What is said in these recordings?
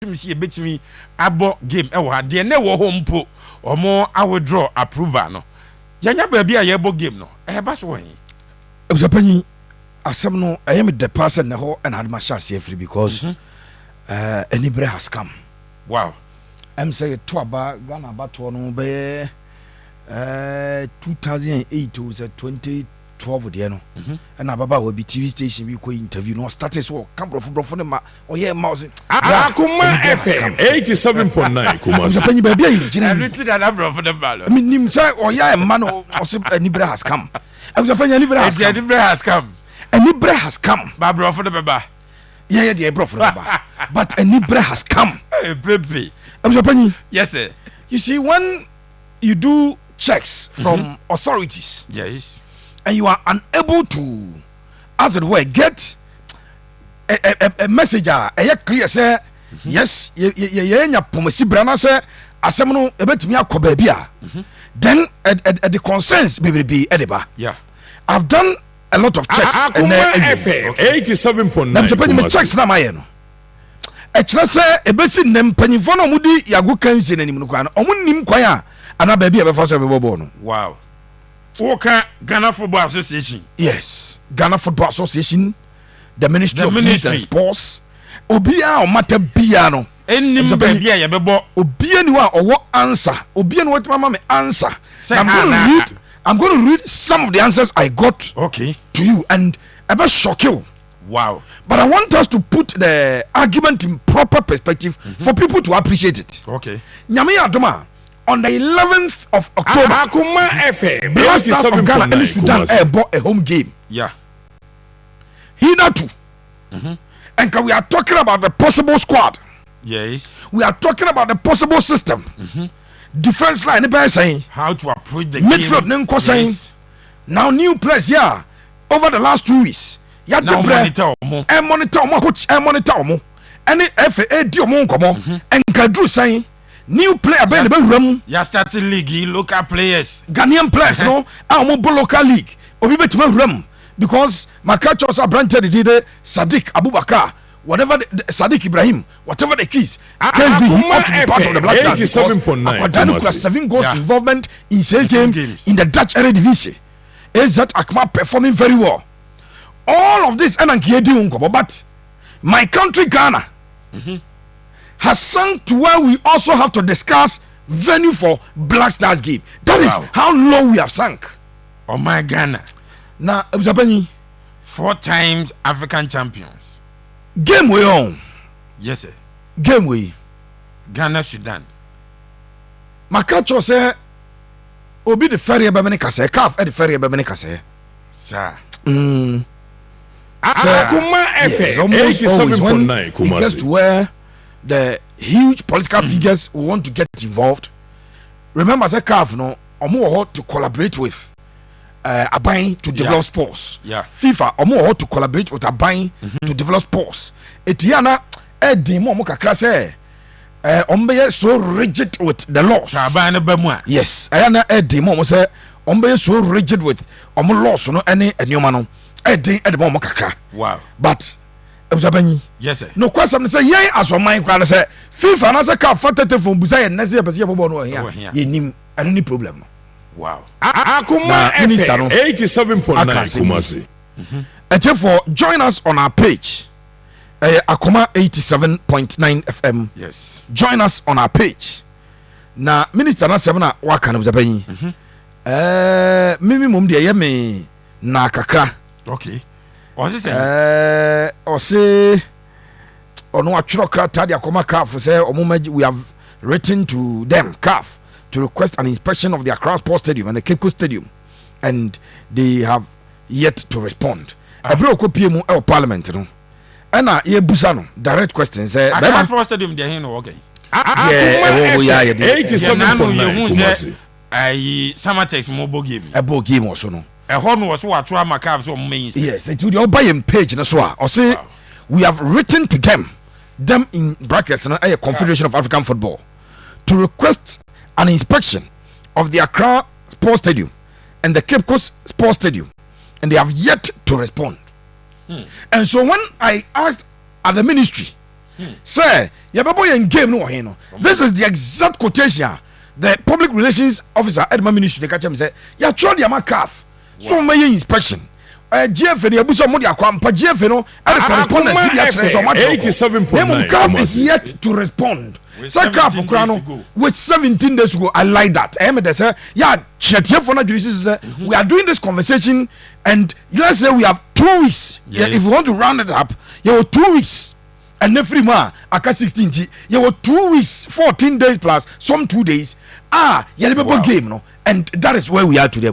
feel see betimi abo game e wo ha de na wo home po omo a withdraw approval no yanya ba bia ye bo game no e ba so wan Ebusapanyi asem no I am the person na ho and had my chance free because anybody has come. Wow. I'm say to aba Ghana bato no be 2008 to 2012 there no. And ababa will be TV station we go interview no started so come bro no ma oye mouse Akuma FM 87.9 Kumasi. Ebusapanyi ba bia yi gina. Everything that bro for the ball. I mean nim say oya man o say anybody has come. Ebusapanyi anybody has come. Anybody has come. Ba bro for the baba. Yeah, the bro for the baba. But anybody has come. Hey baby. Ebusapanyi. Yes sir. You see, when you do checks from authorities, Yes. and you are unable to, as it were, get a message, a clear say, yes, you promise brana say, asemno ebet me akobabia. Then the concerns be ediba. Yeah. I've done a lot of checks. Akuma FM 87.9 me checks na my no. Ekyerɛ sɛ ebesi nem panyimfo no mudi yago kanse nanim no kwa no ɔmo nim kwan a ana ba bia bɛfa so bɛbɔ no. Wow. Woka Ghana Football Association. Yes, Ghana Football Association, the Ministry of Youth and Sports. Obia o mata bia no. Enim ba bia ye bɛbɔ. Obia ni wa ɔwɔ answer. Obia ni what mama me answer. I'm going to read some of the answers I got to you and ebe shock you. Wow. But I want us to put the argument in proper perspective for people to appreciate it. Okay. Nyame Adoma, on the 11th of October, Akuma FM Black Stars of Ghana and Sudan bought a home game. Yeah. Hina too. And we are talking about the possible squad. Yes. We are talking about the possible system. Defense line, saying how to approach the midfield. Yes. Now new players here over the last 2 weeks. Ya monitor coach monitor mo any FA di omo nkomo enkadru saying new player be the ram ya starting league local players Ghanaian players no omo local league obi betima ram because Makacho also branted the Sadiq Abubakar whatever Sadiq Ibrahim whatever the keys can be part of the Black Stars 87.9 7 goals involvement in 6 games in the Dutch Eredivisie. Is that Akma performing very well? All of this but my country Ghana has sunk to where we also have to discuss venue for Black Stars game. That is how low we have sunk. Oh my Ghana. Now, Ebusapanyi, 4 times African champions. Game we on. Yes sir. Game we. Ghana Sudan. Makacho say obi the ferry ebemene kase, CAF the ferry ebemene kase. Sir. Akuma FM 87.9 Kumasi. It gets to where the huge political figures want to get involved. Remember, as a CAF, no, omo to collaborate with Abain to develop sports. Yeah. FIFA, omo to collaborate with Abain to develop sports. Etiana, demo mo kakra say, ombe so rigid with the laws. Yes, ayana demo mo say, ombe so rigid with omo laws no any enyoma no. Wow. But Ebusapanyi. Yes sir. No question say yen as one mind kwan say FIFA na say ka fatete from busa yen nese pese bobo no here. Yenim any problem. Wow. Akuma FM 87.9 Kumasi. For join us on our page. Akuma 87.9 FM. Yes. Join us on our page. Na minister na semana waka na Ebusapanyi. Mimi mum de ye me na kakra. Okay. What's he saying? Say, or no, CAF say, we have written to them, CAF, to request an inspection of the Accra Sports Stadium and the Cape Coast Stadium, and they have yet to respond. I broke up PMO Parliament, no, and ye busano direct questions. Accra Sports Stadium, they're here, okay. Yeah, 87.9. I Summertex mobile game. A ball game also no. A horn was what trauma calves on main. Yes, it would all buy him page na so. Or say we have written to them in brackets a Confederation of African Football to request an inspection of the Accra Sports Stadium and the Cape Coast Sports Stadium, and they have yet to respond. And so when I asked at the ministry Say, Yababoy and game no hino. This is the exact quotation. The public relations officer at my ministry, they catch him say, "Ya tried your calf, so may inspection." GF, the abuso modia kwampa GF no, and correspondence the 87.9. Calf is yet to respond. So calf Krano with 17 days to go. I like that. They say, yeah, we are doing this conversation, and let's say we have 2 weeks. Yes. Yeah, if we want to round it up, you have 2 weeks. And every month, aka 16, you have 2 weeks, 14 days plus some 2 days. You have a game, no, and that is where we are today.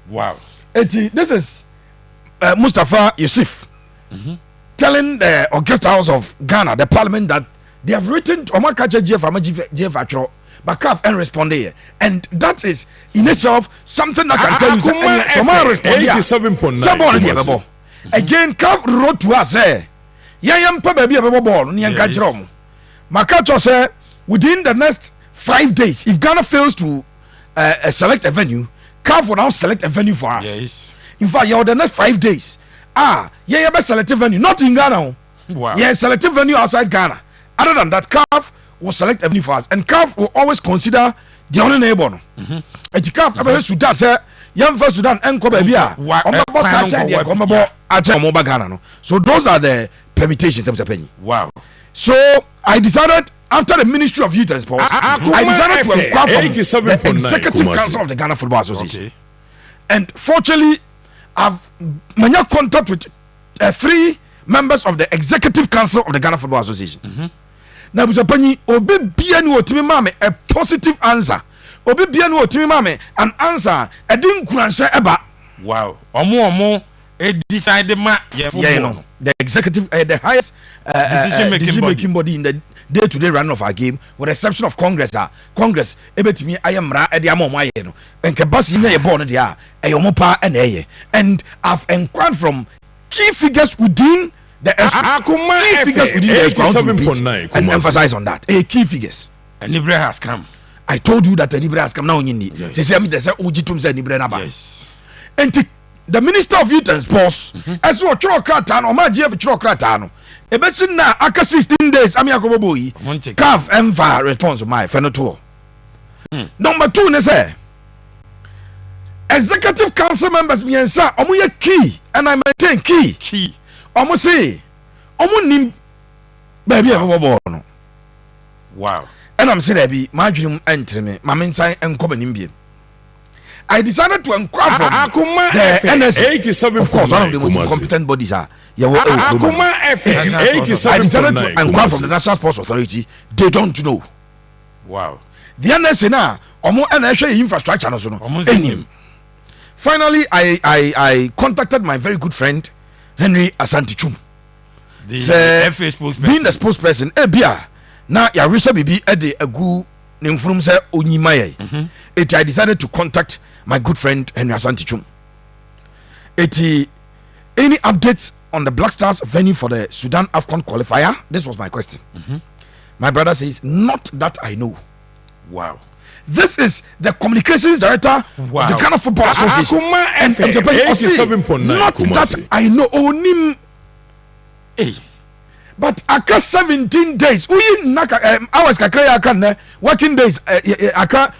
Wow. This is Mustafa Yusuf telling the Augusta House of Ghana, the parliament, that they have written to Omakacha GF but CAF and responded, and that is in itself something that can tell you someone again. CAF wrote to us say, Makacho said within the next 5 days, if Ghana fails to select a venue, CAF will now select a venue for us. Yes. In fact, the next 5 days, selective venue, not in Ghana. Wow. Selective venue outside Ghana. Other than that, CAF will select a venue for us, and CAF will always consider the only neighbor. And CAF, Sudan say, young first Sudan, and so those are the permutations. Wow. So I decided, after the Ministry of Youth and Sports, I decided to inquire from the Executive Council of the Ghana Football Association. Okay. And fortunately, I've made contact with 3 members of the Executive Council of the Ghana Football Association. Now, Obi Bianu Otimi Mame a positive answer. Obi Bianu Otimi Mame an answer. I didn't answer eba. Wow. Omo. Decided the executive, the highest decision making body in the day-to-day run of our game, with the exception of Congress. Congress, ebetimi ayamra ediamo mayeno, and Kabasi ne born there, ayomopa and I've inquired from key figures within the key figures within the and emphasize on that. Key figures. And Nibre has come. I told you that the Nibre has come now. Yes. And the Minister of Youth and Sports, as well, Chokratan or my GF Chokratano, a besin na aka 16 days. I'm Yakoboy, CAF Enva response to my Fenoto. Number 2, ne say Executive Council members, me and sir, omuye key, and I maintain key. Omu say, omu nim baby no. Wow. And I'm saying, baby, my dream enter me, my main sign and come in. I decided to inquire from the NSA. Of course, one of the most competent bodies are. I decided to inquire from the National Sports Authority. They don't know. Wow. The NSA now, NSA infrastructure. Finally, I contacted my very good friend Henry Asantichum. The FA spokesperson. Being the spokesperson, now ya research bibi ede agu nimfrum se onyimaye. I decided to contact my good friend Henry Asantichum. Any updates on the Black Stars venue for the Sudan Afcon qualifier? This was my question. My brother says, not that I know. Wow. This is the communications director of the Ghana Football Association. And not that I know. Onim. But aka 17 days. Hours kakra aka working days aka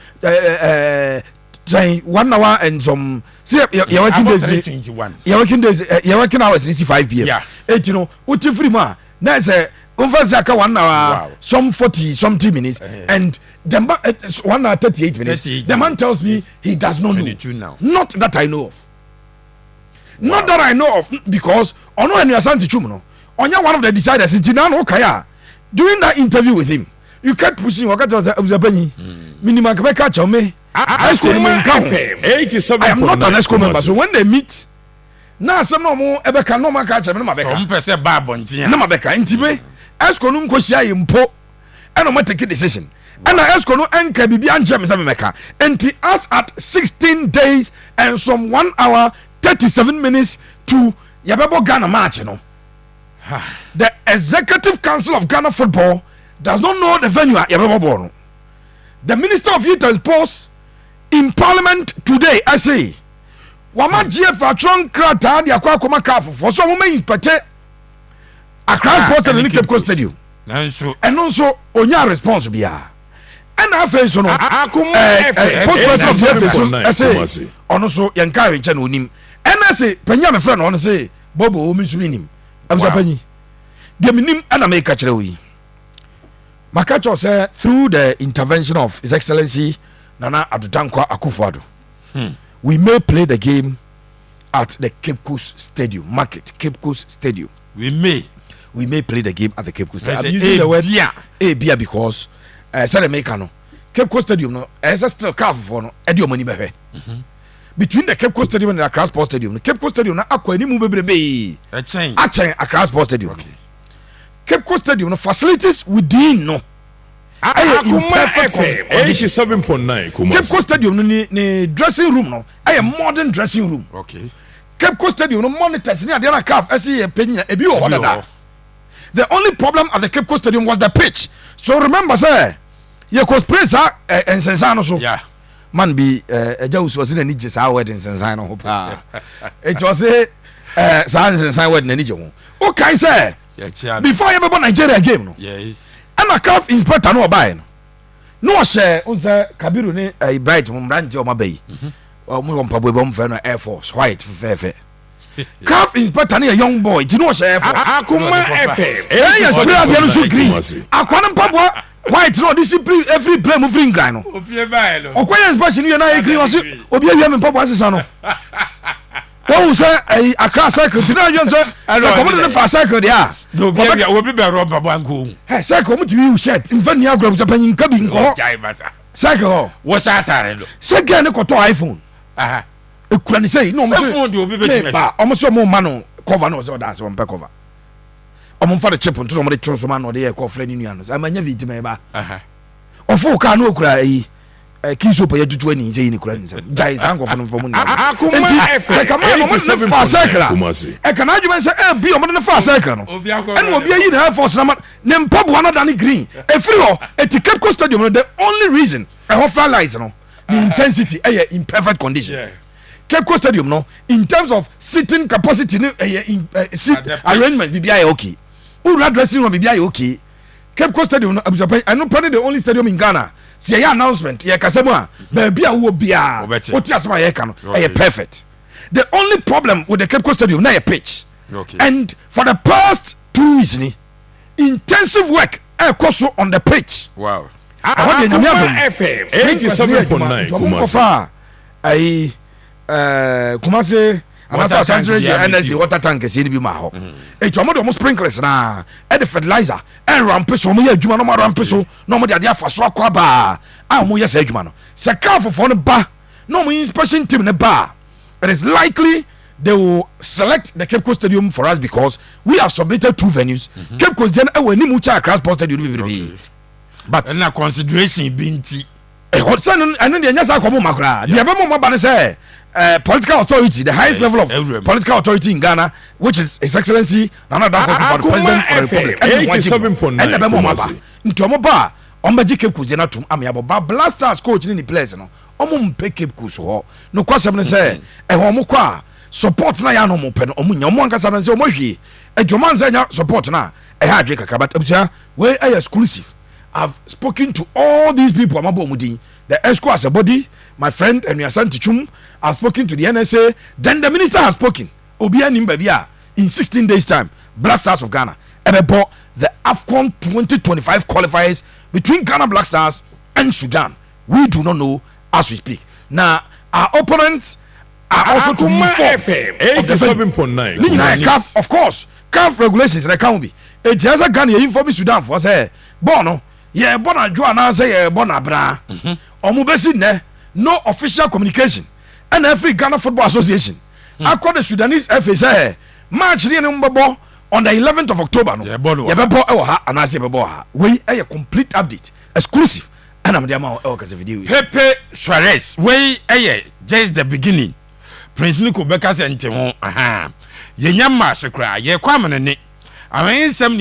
1 hour and some. See, your working days. 21. Your working days. Your working hours is 5 p.m. Yeah. You know, uti free ma. Now say aka 1 hour, some 40 something minutes, and the man 1 hour 38 minutes. The man tells me he does not know. Now. Not that I know of. Not that I know of, because ono enu asanti chumo. Onya one of the deciders in Jinano Kaya. During that interview with him, you kept pushing Wakata minimum catch on me. I am not an ESCO member, so when they meet, now some more Ebeka no catch and Namabeka intime, ESCO num Kosia impo, and no take a decision. And I ESCO no anchor Bibian Jamaica, and he asked at 16 days and some 1 hour 37 minutes to Yababo Ghana match, you know. The Executive Council of Ghana Football does not know the venue at Yababo. The Minister of Youth and Sports in Parliament today, I say, Wama GF Atron Krata, the Aqua Kaf for some women is Pate Accra Sports and Cape Coast Stadium. nanso ɛno nso onya response bia ɛna afei so no postpresident ɔno so yɛnka nkyɛ na onim ɛna se panya me frɛ no ɔno se bobo omi nso nim abusa panyi deɛ menim ɛna meka kyerɛ wo yi maka kyerɛ sɛ through the intervention of His Excellency Nana Addo Dankwa Akufo-Addo we may play the game at the Cape Coast Stadium market Cape Coast Stadium we may play the game at the Cape Coast Stadium. I'm using the word Abia because said America no Cape Coast Stadium no as still calf for no edio money behwe between the Cape Coast Stadium and the Accra Sports Stadium the Cape Coast Stadium na akwa ni mu bebrebe a chain Accra Sports Stadium okay. Cape Coast Stadium no facilities within no perfect 87.9 Cape Coast Stadium no ni dressing room no a modern dressing room okay. Cape Coast Stadium no monitors ni ade na calf esi e penya ebi o wadada. The only problem at the Cape Coast Stadium was the pitch. So remember, sir, you could praise and Sensano. So, yeah, man, be a Jones was in a niche our wedding Sensano. It was a science and sign wedding. Okay, sir, before you ever Nigeria game, yes, and a calf inspector no buying. No, sir, Kabiru, a bright Mumranti or my bay. Pabum for Air Force, white for fair. Calf inspector a young boy, do you know chef? Akuma FM. Yes, we are going to green. Aquanum Pabua, white no discipline every blame of ring grano. O quay inspection you na agree was Obiam and Papa Sano. Oh, sir, a class cycle to know you say the fast cycle there. No, will be better rob one. Hey, cycle to you shed in Vania Grove Japan cabin. Cycle was that second iPhone. Kurani say no almost more man cover no so that's one cover omo fa the chip to somebody throw some man no dey call friend nuanos amanya bi time ba ofo ka no kura yi kiso pa yetutu ani say ni kura ni say jai sango fo no fo mu ni say kama mo no fa cycle e kana adwuma say e bi omo no fa cycle no and obi ayi na force na ne mpabu na dan green e free ho e Cape Coast Stadium no the only reason e ho fly lights no the intensity e in perfect condition. Cape Coast Stadium no in terms of sitting capacity seat arrangements BBI okay. Ura dressing room BBI okay. Cape Coast Stadium no I know probably the only stadium in Ghana. See ya announcement ya kasemu a baby a wo bia. Oti asema ya ka no perfect. The only problem with the Cape Coast Stadium na ya pitch. Okay. And for the past 2 weeks ni intensive work also on the pitch. Wow. FM 87.9 Kumasi. Kumasi anasa century energy water tank se ni bi ma ho e chomo do mo sprinklers na e de fertilizer e rampe so mo ya adwuma no mo rampe so no mo de ade afa so akwa ba a mo ya sa adwuma no se ka fofo no ba no mo inspection team ne ba it is likely they will select the Cape Coast Stadium for us because we have submitted 2 venues Cape Coast then e we ni mu cha Accra Sports Stadium but na consideration binti e hot san anu de nya sa kwa mo makra de be mo ba ne say political authority, the highest level of political authority in Ghana, which is His Excellency Nana Addo Dankwa for the President of the Republic. And the Bemoma. Ntomoba, Ombaji Cape Coast Jenatum, Amiabo, Blasters coach in the place. No, Omumpe Cape Coast. No question say, a homokwa support na ya no mo pen omunya mo ankasa na say omohwie. Adwomanza nya support na e ha adwe kaka but abusua we exclusive. I've spoken to all these people amabo mudin. The ESCO as a body, my friend and Yasanti Chum have spoken to the NSA. Then the minister has spoken. Obia Nimbabia in 16 days' time. Black Stars of Ghana. Ebebo the Afcon 2025 qualifiers between Ghana Black Stars and Sudan. We do not know as we speak. Now our opponents are also to be FM 87.9. Of course, CAF regulations they can't be. It has a Ghana inform Sudan for say Bono. Yeah, bona Joanna say bona bra. Omubesi ne no official communication. And every Ghana Football Association. I call the Sudanese FA say March ni mbabo on the 11th of October no. Yeah, bebo e ha and I say bebo ha. We a complete update exclusive. And I'm the amount of video. Pepe Suarez. We just the beginning. Prince Nico Bekas and Tehon. Aha. Ye nyama sekra ye kwamane ne. Awen sem